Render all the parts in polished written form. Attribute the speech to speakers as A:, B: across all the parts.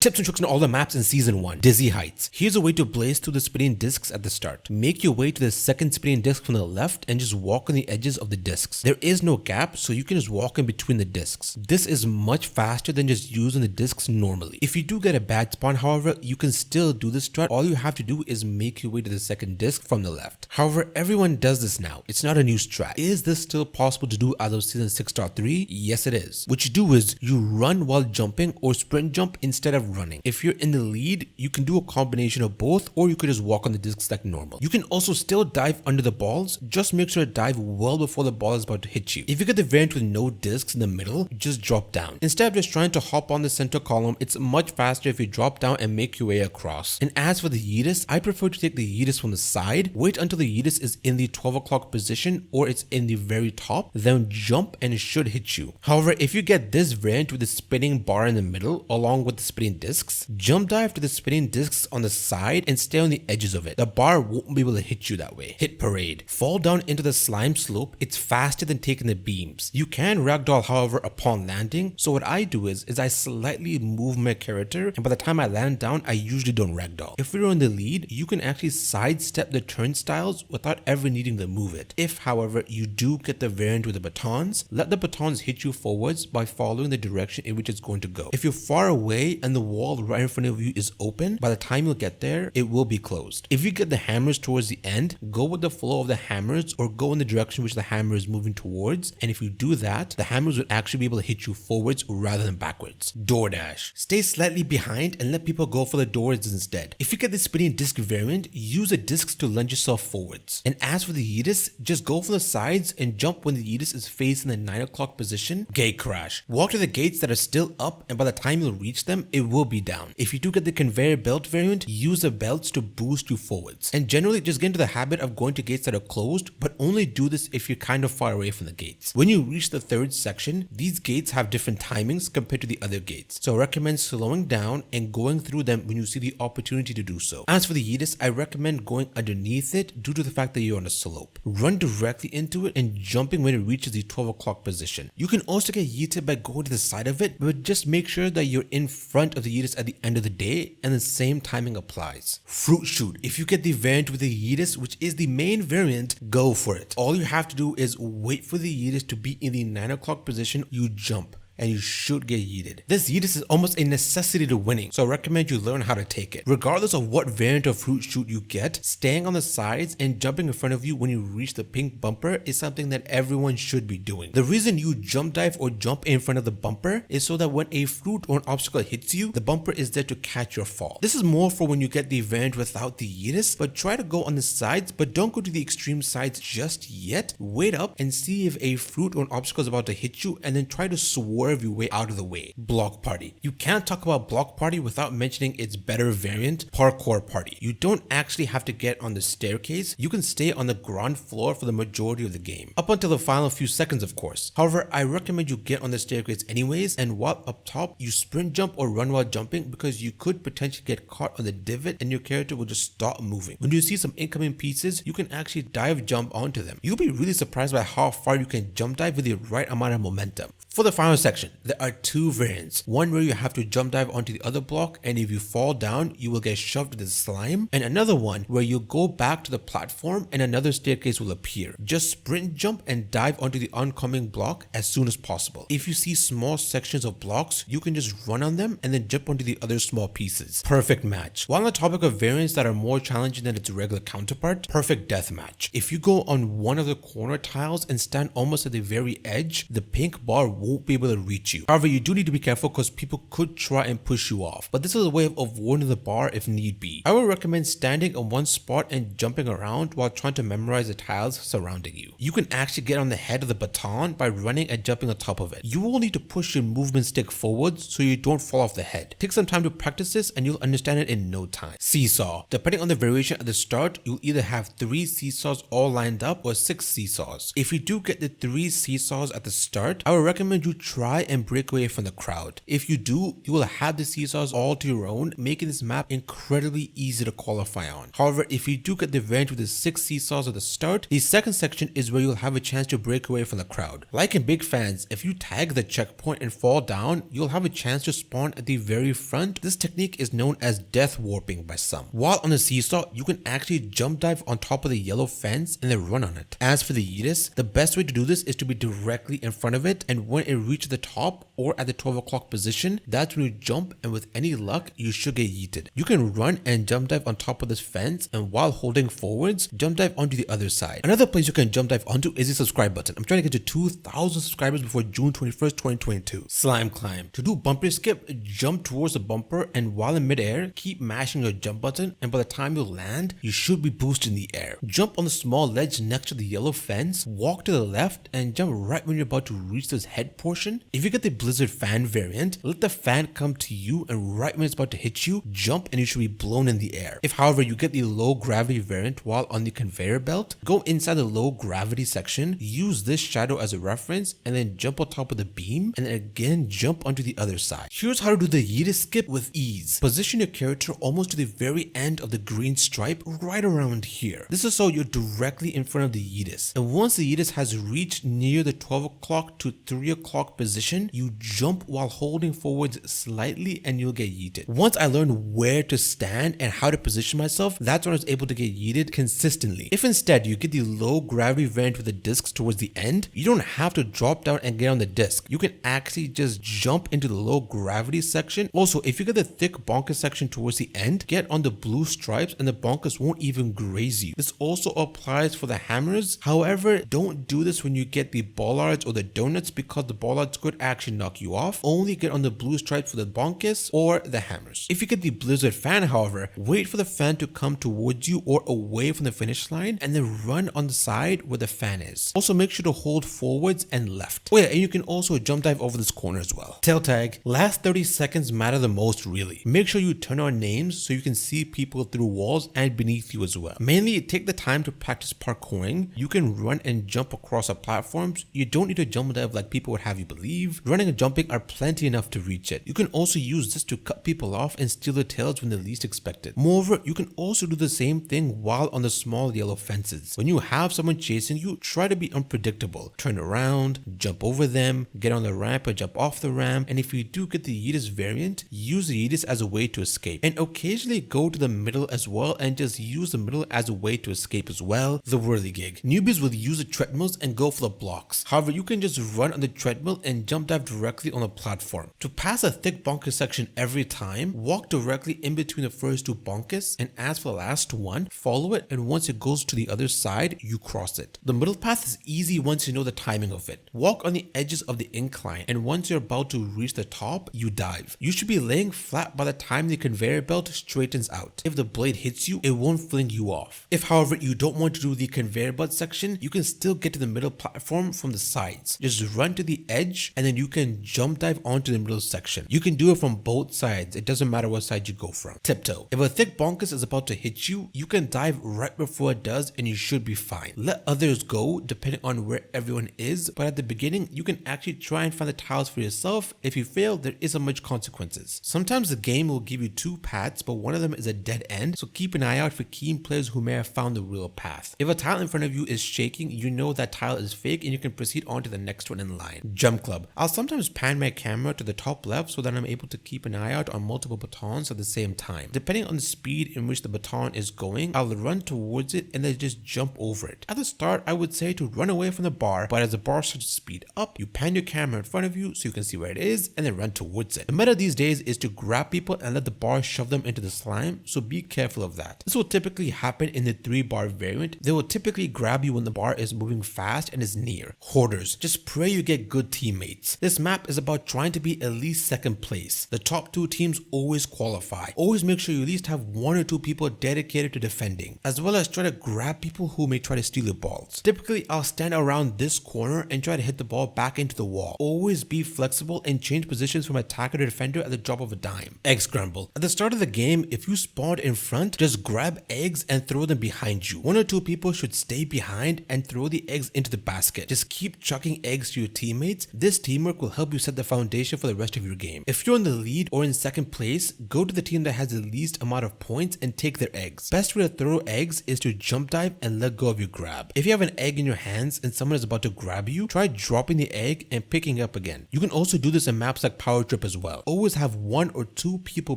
A: Tips and tricks on all the maps in Season 1. Dizzy Heights. Here's a way to blaze through the spinning discs at the start. Make your way to the second spinning disc from the left and just walk on the edges of the discs. There is no gap, so you can just walk in between the discs. This is much faster than just using the discs normally. If you do get a bad spawn, however, you can still do this strat. All you have to do is make your way to the second disc from the left. However, everyone does this now. It's not a new strat. Is this still possible to do as of Season 6.3? Yes, it is. What you do is you run while jumping or sprint jump instead of running. If you're in the lead, you can do a combination of both, or you could just walk on the discs like normal. You can also still dive under the balls. Just make sure to dive well before the ball is about to hit you. If you get the variant with no discs in the middle, just drop down. Instead of just trying to hop on the center column, it's much faster if you drop down and make your way across. And as for the Yeetus, I prefer to take the Yeetus from the side, wait until the Yeetus is in the 12 o'clock position or it's in the very top, then jump and it should hit you. However, if you get this variant with the spinning bar in the middle along with the spinning discs, jump dive to the spinning discs on the side and stay on the edges of it. The bar won't be able to hit you that way. Hit Parade. Fall down into the slime slope. It's faster than taking the beams. You can ragdoll, however, upon landing. So what I do is I slightly move my character, and by the time I land down, I usually don't ragdoll. If you're in the lead, you can actually sidestep the turnstiles without ever needing to move it. If, however, you do get the variant with the batons, let the batons hit you forwards by following the direction in which it's going to go. If you're far away and the wall right in front of you is open, by the time you'll get there, it will be closed. If you get the hammers towards the end, go with the flow of the hammers or go in the direction which the hammer is moving towards, and if you do that, the hammers will actually be able to hit you forwards rather than backwards. Door dash. Stay slightly behind and let people go for the doors instead. If you get the spinning disc variant, use the discs to lend yourself forwards. And as for the Yeetus, just go from the sides and jump when the Yeetus is facing the 9 o'clock position. Gate crash. Walk to the gates that are still up, and by the time you'll reach them, it will be down. If you do get the conveyor belt variant, use the belts to boost you forwards. And generally just get into the habit of going to gates that are closed, but only do this if you're kind of far away from the gates. When you reach the third section, these gates have different timings compared to the other gates. So I recommend slowing down and going through them when you see the opportunity to do so. As for the Yeetus, I recommend going underneath it due to the fact that you're on a slope. Run directly into it and jumping when it reaches the 12 o'clock position. You can also get yeeted by going to the side of it, but just make sure that you're in front of the Yeetus at the end of the day, and the same timing applies. Fruit Chute. If you get the variant with the Yeetus, which is the main variant, go for it. All you have to do is wait for the Yeetus to be in the 9 o'clock position, you jump, and you should get yeeted. This Yeetus is almost a necessity to winning, so I recommend you learn how to take it. Regardless of what variant of Fruit Chute you get, staying on the sides and jumping in front of you when you reach the pink bumper is something that everyone should be doing. The reason you jump dive or jump in front of the bumper is so that when a fruit or an obstacle hits you, the bumper is there to catch your fall. This is more for when you get the variant without the Yeetus, but try to go on the sides, but don't go to the extreme sides just yet. Wait up and see if a fruit or an obstacle is about to hit you, and then try to swerve your way out of the way. Block Party. You can't talk about Block Party without mentioning its better variant, Parkour Party. You don't actually have to get on the staircase. You can stay on the ground floor for the majority of the game, up until the final few seconds, of course. However, I recommend you get on the staircase anyways, and while up top, you sprint jump or run while jumping, because you could potentially get caught on the divot and your character will just stop moving. When you see some incoming pieces, you can actually dive jump onto them. You'll be really surprised by how far you can jump dive with the right amount of momentum. For the final section, there are two variants. One where you have to jump dive onto the other block, and if you fall down, you will get shoved into the slime. And another one where you go back to the platform and another staircase will appear. Just sprint jump and dive onto the oncoming block as soon as possible. If you see small sections of blocks, you can just run on them and then jump onto the other small pieces. Perfect Match. While on the topic of variants that are more challenging than its regular counterpart, Perfect Death Match. If you go on one of the corner tiles and stand almost at the very edge, the pink bar won't be able to reach you. However, you do need to be careful because people could try and push you off, but this is a way of avoiding the bar if need be. I would recommend standing on one spot and jumping around while trying to memorize the tiles surrounding you. You can actually get on the head of the baton by running and jumping on top of it. You will need to push your movement stick forwards so you don't fall off the head. Take some time to practice this and you'll understand it in no time. Seesaw. Depending on the variation at the start, you'll either have 3 seesaws all lined up or 6 seesaws. If you do get the 3 seesaws at the start, I would recommend recommend you try and break away from the crowd. If you do, you will have the seesaws all to your own, making this map incredibly easy to qualify on. However, if you do get the variant with the 6 seesaws at the start, the second section is where you'll have a chance to break away from the crowd. Like in Big Fans, if you tag the checkpoint and fall down, you'll have a chance to spawn at the very front. This technique is known as death warping by some. While on the seesaw, you can actually jump dive on top of the yellow fence and then run on it. As for the Yeetus, the best way to do this is to be directly in front of it, and when it reaches the top or at the 12 o'clock position, that's when you jump, and with any luck, you should get yeeted. You can run and jump dive on top of this fence, and while holding forwards, jump dive onto the other side. Another place you can jump dive onto is the subscribe button. I'm trying to get to 2,000 subscribers before June 21st, 2022. Slime climb. To do bumper skip, jump towards the bumper, and while in midair, keep mashing your jump button, and by the time you land, you should be boosted in the air. Jump on the small ledge next to the yellow fence, walk to the left, and jump right when you're about to reach this head portion. If you get the Blizzard fan variant, let the fan come to you, and right when it's about to hit you, jump and you should be blown in the air. If however you get the low gravity variant while on the conveyor belt, go inside the low gravity section, use this shadow as a reference, and then jump on top of the beam, and then again jump onto the other side. Here's how to do the Yeetus skip with ease. Position your character almost to the very end of the green stripe, right around here. This is so you're directly in front of the Yeetus. And once the Yeetus has reached near the 12 o'clock to 3 o'clock position, you jump while holding forwards slightly and you'll get yeeted. Once I learned where to stand and how to position myself, that's when I was able to get yeeted consistently. If instead you get the low gravity variant with the discs towards the end, you don't have to drop down and get on the disc. You can actually just jump into the low gravity section. Also, if you get the thick bonker section towards the end, get on the blue stripes and the bonkers won't even graze you. This also applies for the hammers. However, don't do this when you get the bollards or the donuts because the bollards could actually knock you off. Only get on the blue stripes for the bonkers or the hammers. If you get the Blizzard fan, however, wait for the fan to come towards you or away from the finish line and then run on the side where the fan is. Also, make sure to hold forwards and left. Oh yeah, and you can also jump dive over this corner as well. Tail tag. Last 30 seconds matter the most really. Make sure you turn on names so you can see people through walls and beneath you as well. Mainly, take the time to practice parkouring. You can run and jump across the platforms. You don't need to jump dive like people would have you believe. Running and jumping are plenty enough to reach it. You can also use this to cut people off and steal their tails when they're least expected. Moreover, you can also do the same thing while on the small yellow fences. When you have someone chasing you, try to be unpredictable. Turn around, jump over them, get on the ramp and jump off the ramp, and if you do get the Yeetus variant, use the Yeetus as a way to escape. And occasionally go to the middle as well and just use the middle as a way to escape as well. The whirligig. Newbies will use the treadmills and go for the blocks. However, you can just run on the treadmill and jump dive directly on the platform. To pass a thick bonker section every time, walk directly in between the first 2 bonkers, and as for the last one, follow it, and once it goes to the other side, you cross it. The middle path is easy once you know the timing of it. Walk on the edges of the incline, and once you're about to reach the top, you dive. You should be laying flat by the time the conveyor belt straightens out. If the blade hits you, it won't fling you off. If however you don't want to do the conveyor belt section, you can still get to the middle platform from the sides. Just run to the edge and then you can jump dive onto the middle section. You can do it from both sides. It doesn't matter what side you go from. Tiptoe. If a thick bonkers is about to hit you, you can dive right before it does and you should be fine. Let others go depending on where everyone is, but at the beginning you can actually try and find the tiles for yourself. If you fail, there isn't much consequences. Sometimes the game will give you 2 paths, but one of them is a dead end, so keep an eye out for keen players who may have found the real path. If a tile in front of you is shaking, you know that tile is fake and you can proceed on to the next one in line. Jump club. I'll sometimes pan my camera to the top left so that I'm able to keep an eye out on multiple batons at the same time. Depending on the speed in which the baton is going, I'll run towards it and then just jump over it. At the start, I would say to run away from the bar, but as the bar starts to speed up, you pan your camera in front of you so you can see where it is and then run towards it. The meta these days is to grab people and let the bar shove them into the slime, so be careful of that. This will typically happen in the 3-bar variant. They will typically grab you when the bar is moving fast and is near. Hoarders. Just pray you get good teammates. This map is about trying to be at least 2nd place. The top 2 teams always qualify. Always make sure you at least have 1 or 2 people dedicated to defending, as well as try to grab people who may try to steal your balls. Typically, I'll stand around this corner and try to hit the ball back into the wall. Always be flexible and change positions from attacker to defender at the drop of a dime. Egg scramble. At the start of the game, if you spawned in front, just grab eggs and throw them behind you. 1 or 2 people should stay behind and throw the eggs into the basket. Just keep chucking eggs to your teammates teammates, this teamwork will help you set the foundation for the rest of your game. If you're in the lead or in second place, go to the team that has the least amount of points and take their eggs. Best way to throw eggs is to jump dive and let go of your grab. If you have an egg in your hands and someone is about to grab you, try dropping the egg and picking it up again. You can also do this in maps like Power Trip as well. Always have 1 or 2 people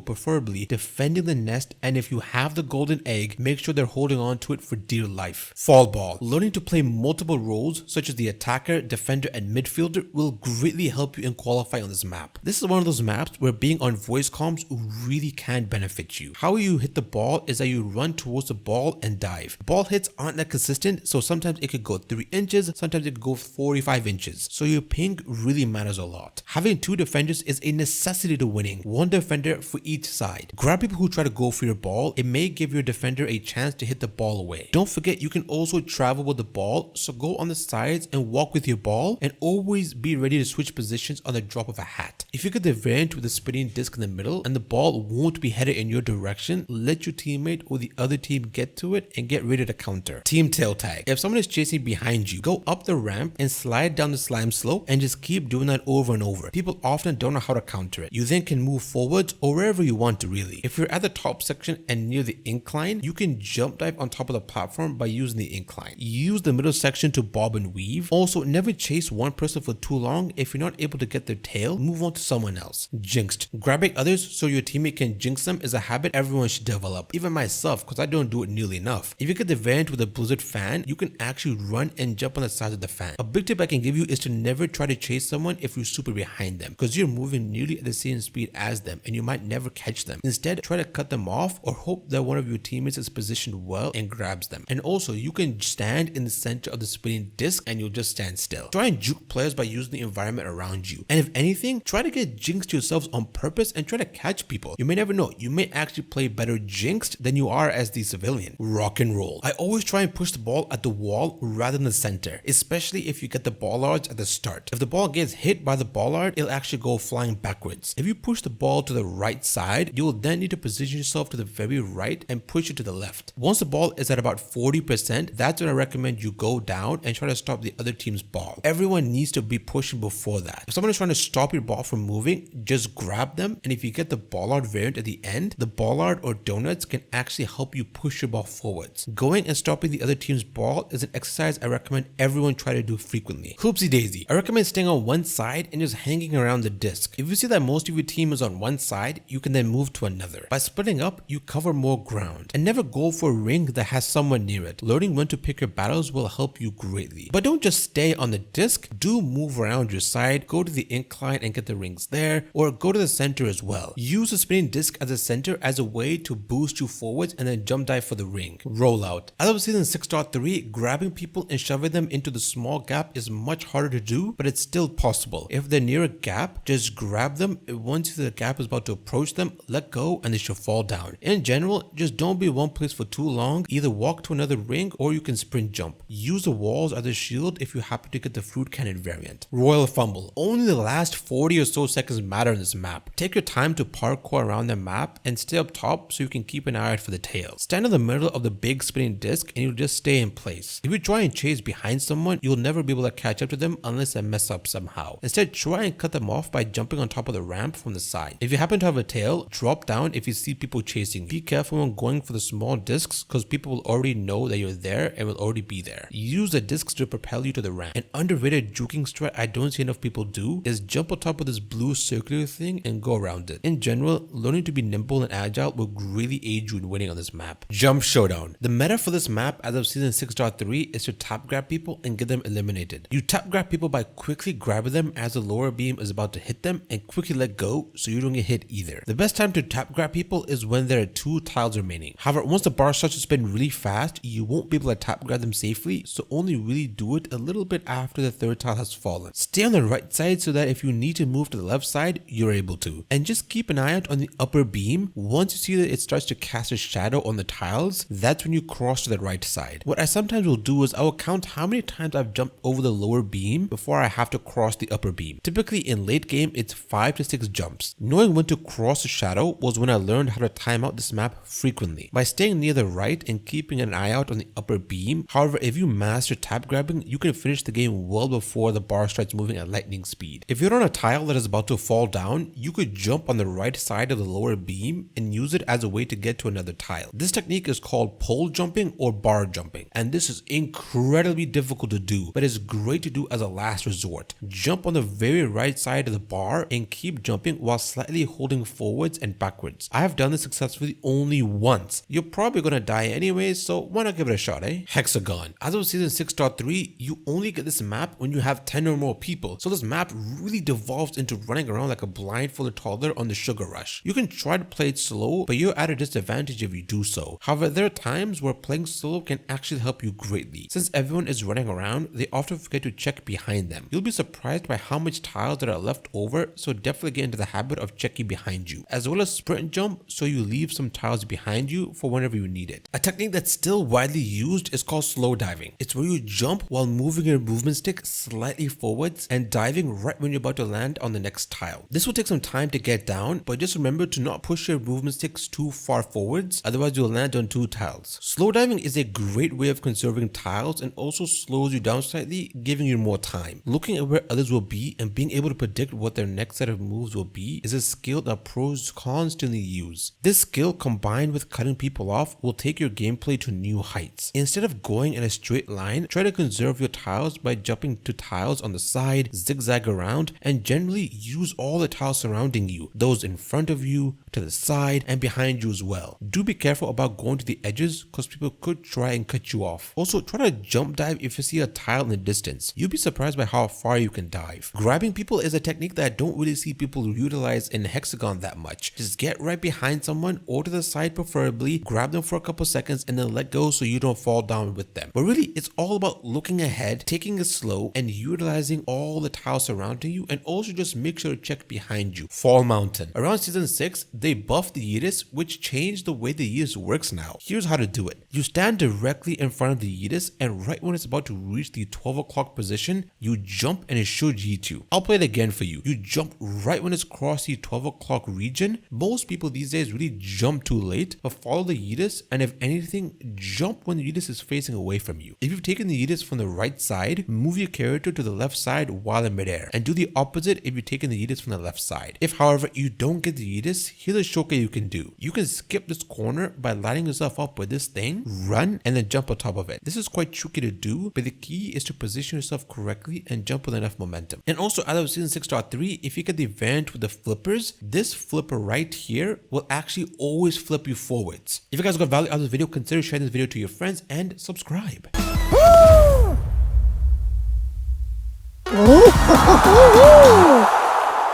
A: preferably defending the nest, and if you have the golden egg, make sure they're holding on to it for dear life. Fall ball. Learning to play multiple roles such as the attacker, defender, and midfielder will greatly help you in qualifying on this map. This is one of those maps where being on voice comms really can benefit you. How you hit the ball is that you run towards the ball and dive. Ball hits aren't that consistent, so sometimes it could go 3 inches, sometimes it could go 45 inches. So your ping really matters a lot. Having 2 defenders is a necessity to winning. 1 defender for each side. Grab people who try to go for your ball. It may give your defender a chance to hit the ball away. Don't forget you can also travel with the ball, so go on the sides and walk with your ball, and always be ready to switch positions on the drop of a hat. If you get the variant with the spinning disc in the middle and the ball won't be headed in your direction, let your teammate or the other team get to it and get ready to counter. Team tail tag. If someone is chasing behind you, go up the ramp and slide down the slime slope and just keep doing that over and over. People often don't know how to counter it. You then can move forwards or wherever you want to really. If you're at the top section and near the incline, you can jump dive on top of the platform by using the incline. Use the middle section to bob and weave. Also, never chase one person for too long. If you're not able to get their tail, move on to someone else. Jinxed. Grabbing others so your teammate can jinx them is a habit everyone should develop. Even myself, because I don't do it nearly enough. If you get the variant with a blizzard fan, you can actually run and jump on the sides of the fan. A big tip I can give you is to never try to chase someone if you're super behind them, because you're moving nearly at the same speed as them and you might never catch them. Instead, try to cut them off or hope that one of your teammates is positioned well and grabs them. And also, you can stand in the center of the spinning disc and you'll just stand still. Try and juke players by using the environment around you. And if anything, try to get jinxed yourselves on purpose and try to catch people. You may never know, you may actually play better jinxed than you are as the civilian. Rock and roll. I always try and push the ball at the wall rather than the center, especially if you get the bollards at the start. If the ball gets hit by the bollard, it'll actually go flying backwards. If you push the ball to the right side, you will then need to position yourself to the very right and push it to the left. Once the ball is at about 40%, that's when I recommend you go down and try to stop the other team's ball. Everyone needs to be pushing before that. If someone is trying to stop your ball from moving, just grab them, and if you get the bollard variant at the end, the bollard or donuts can actually help you push your ball forwards. Going and stopping the other team's ball is an exercise I recommend everyone try to do frequently. Hoopsie daisy. I recommend staying on one side and just hanging around the disc. If you see that most of your team is on one side, you can then move to another. By splitting up, you cover more ground. And never go for a ring that has someone near it. Learning when to pick your battles will help you greatly. But don't just stay on the disc, do move around your side, go to the incline and get the rings there, or go to the center as well. Use the spinning disc as a center as a way to boost you forwards and then jump dive for the ring. Rollout. As of season 6.3, grabbing people and shoving them into the small gap is much harder to do, but it's still possible. If they're near a gap, just grab them. Once the gap is about to approach them, let go and they should fall down. In general, just don't be in one place for too long. Either walk to another ring or you can sprint jump. Use the walls as a shield if you happen to get the fruit cannon variant. Royal fumble. Only the last 40 or so seconds matter in this map. Take your time to parkour around the map and stay up top so you can keep an eye out for the tail. Stand in the middle of the big spinning disc and you'll just stay in place. If you try and chase behind someone, you'll never be able to catch up to them unless they mess up somehow. Instead, try and cut them off by jumping on top of the ramp from the side. If you happen to have a tail, drop down if you see people chasing. Be careful when going for the small discs because people will already know that you're there and will already be there. Use the discs to propel you to the ramp. An underrated juking strat I don't see enough people do is jump on top of this blue circular thing and go around it. In general, learning to be nimble and agile will really aid you in winning on this map. Jump Showdown. The meta for this map as of season 6.3 is to tap grab people and get them eliminated. You tap grab people by quickly grabbing them as the lower beam is about to hit them and quickly let go so you don't get hit either. The best time to tap grab people is when there are 2 tiles remaining. However, once the bar starts to spin really fast, you won't be able to tap grab them safely, so only really do it a little bit after the 3rd tile has fallen. Stay on the right side so that if you need to move to the left side, you're able to. And just keep an eye out on the upper beam. Once you see that it starts to cast a shadow on the tiles, that's when you cross to the right side. What I sometimes will do is I will count how many times I've jumped over the lower beam before I have to cross the upper beam. Typically in late game, it's 5 to 6 jumps. Knowing when to cross the shadow was when I learned how to time out this map frequently. By staying near the right and keeping an eye out on the upper beam. However, if you master tap grabbing, you can finish the game well before the bar starts moving at lightning speed. If you're on a tile that is about to fall down, you could jump on the right side of the lower beam and use it as a way to get to another tile. This technique is called pole jumping or bar jumping, and this is incredibly difficult to do, but it's great to do as a last resort. Jump on the very right side of the bar and keep jumping while slightly holding forwards and backwards. I have done this successfully only once. You're probably gonna die anyway, so why not give it a shot, eh? Hexagon. As of season 6.3, you only get this map when you have 10 or more people, so this map really devolves into running around like a blindfolded toddler on the sugar rush. You can try to play it slow, but you're at a disadvantage if you do so. However, there are times where playing solo can actually help you greatly. Since everyone is running around, they often forget to check behind them. You'll be surprised by how much tiles that are left over, so definitely get into the habit of checking behind you, as well as sprint jump so you leave some tiles behind you for whenever you need it. A technique that's still widely used is called slow diving. It's where you jump while moving your movement stick slightly forwards and diving right when you're about to land on the next tile. This will take some time to get down, but just remember to not push your movement sticks too far forwards, otherwise you'll land on 2 tiles. Slow diving is a great way of conserving tiles and also slows you down slightly, giving you more time. Looking at where others will be and being able to predict what their next set of moves will be is a skill that pros constantly use. This skill combined with cutting people off will take your gameplay to new heights. Instead of going in a straight line, try to conserve your tiles by jumping to tiles on the side, zigzag around, and generally use all the tiles surrounding you, those in front of you, to the side, and behind you as well. Do be careful about going to the edges because people could try and cut you off. Also, try to jump dive if you see a tile in the distance. You'll be surprised by how far you can dive. Grabbing people is a technique that I don't really see people utilize in Hexagon that much. Just get right behind someone or to the side preferably, grab them for a couple seconds and then let go so you don't fall down with them. But really, it's all about looking ahead, taking it slow, and utilizing all the tiles surrounding you, and also just make sure to check behind you. Fall Mountain. Around season 6, they buffed the Yeetus, which changed the way the Yeetus works now. Here's how to do it. You stand directly in front of the Yeetus, and right when it's about to reach the 12 o'clock position, you jump and it should yeet you. I'll play it again for you. You jump right when it's crossed the 12 o'clock region. Most people these days really jump too late, but follow the Yeetus, and if anything, jump when the Yeetus is facing away from you. If you've taken the Yeetus from the right side, move your character to the left side while in midair, and do the opposite if you've taken the Yeetus from the left side. If however you don't get the Yeetus, here's a shortcut you can do. You can skip this corner by lining yourself up with this thing, run, and then jump on top of it. This is quite tricky to do, but the key is to position yourself correctly and jump with enough momentum. And also, out of season 6.3, if you get the variant with the flippers, this flipper right here will actually always flip you forwards. If you guys got value out of this video, consider sharing this video to your friends and subscribe.
B: Woo!